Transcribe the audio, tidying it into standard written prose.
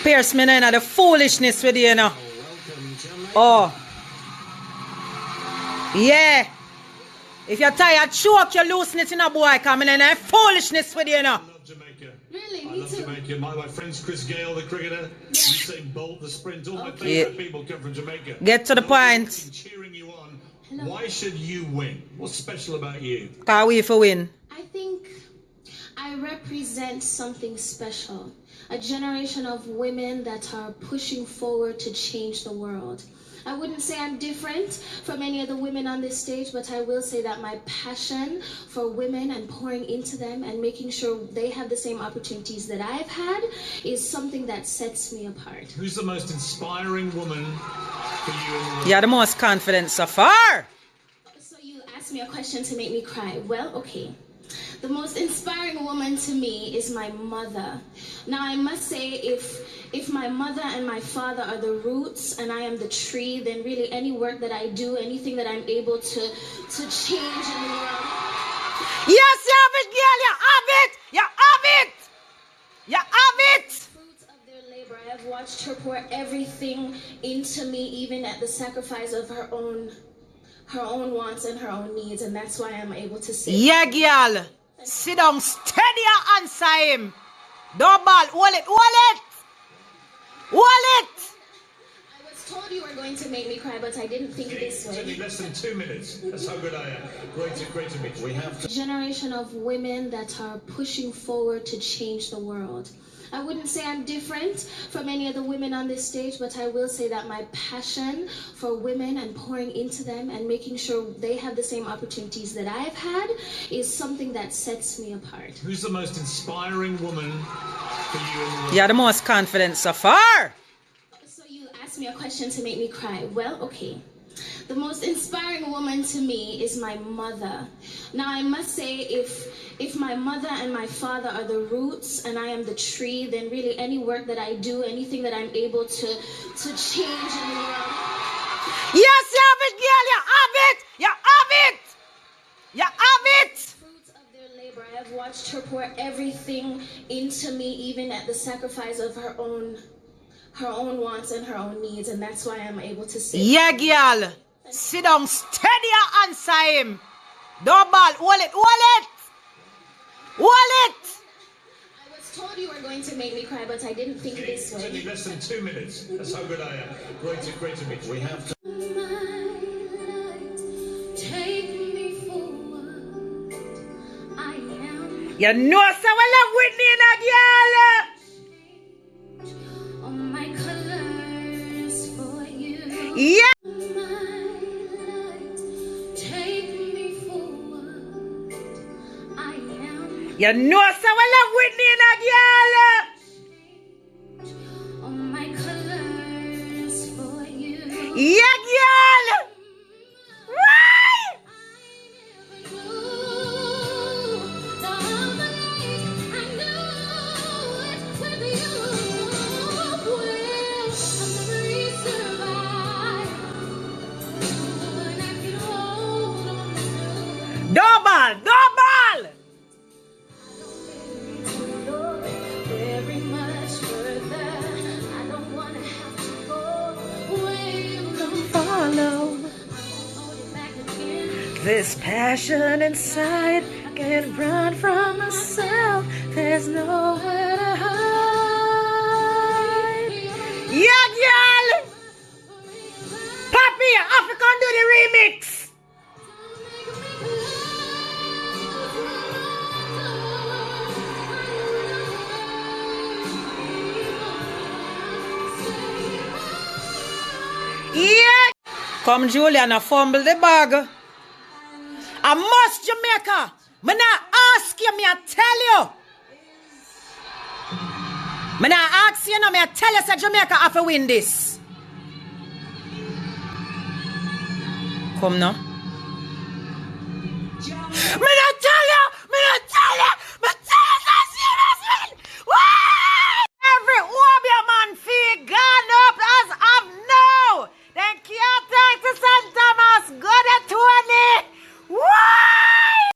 Pierce me now, the foolishness with you know. Oh. Yeah. If you're tired, choke, you loosen it in a boy coming in there. Foolishness with you know. I love Jamaica. Really? I Me love too. Jamaica. My friends Chris Gale, the cricketer, Usain Bolt, the sprint, all my favourite people come from Jamaica. Get to the point. Cheering you on. Hello. Why should you win? What's special about you? Can't wait for win. I think I represent something special. A generation of women that are pushing forward to change the world. I wouldn't say I'm different from any of the women on this stage, but I will say that my passion for women and pouring into them and making sure they have the same opportunities that I've had is something that sets me apart. Who's the most inspiring woman for you in the world? You're the most confident so far. So you asked me a question to make me cry. Well, okay. The most inspiring woman to me is my mother. Now I must say if my mother and my father are the roots and I am the tree, then really any work that I do, anything that I'm able to change in the world. Yes, you have it, girl. You have it. You have it. You have it. Fruits of their labor. I have watched her pour everything into me, even at the sacrifice of her own wants and her own needs, and that's why I'm able to say. Yeah, girl. Sit down, steady and answer him. Double, hold it, hold it. Hold it. I was told you were going to make me cry, but I didn't think this It's only way. less than 2 minutes. That's how good I am. Great to meet you. We have to. A generation of women that are pushing forward to change the world. I wouldn't say I'm different from any of the women on this stage, but I will say that my passion for women and pouring into them and making sure they have the same opportunities that I've had is something that sets me apart. Who's the most inspiring woman for you in the world? You're the most confident so far. So you asked me a question to make me cry. Well, okay. The most inspiring woman to me is my mother. Now I must say if my mother and my father are the roots and I am the tree, then really any work that I do, anything that I'm able to change in the world. Yes, you have it, girl. You have it. You have it. You have it. Fruits of their labor. I have watched her pour everything into me, even at the sacrifice of her own wants and her own needs, and that's why I'm able to say. Yeah, girl. Sit down, steady and answer him. Double, hold it, hold it. Hold it. I was told you were going to make me cry, but I didn't think this It's only way. less than 2 minutes. That's how good I am. Great to meet you. We have to. You know so I love Whitney and a girl. Yeah. You know so I love Whitney and a girl. Yeah, girl. Right. Double, double. Follow this passion inside, can't run from myself. There's nowhere to hide. Yeah, girl. Papi, African do the remix. Yeah. Come, Julian, fumble the bag. I must Jamaica. Me not ask you, me I tell you. Me not ask you, no, me I tell you, say Jamaica have to win this. Come now. Me not tell you.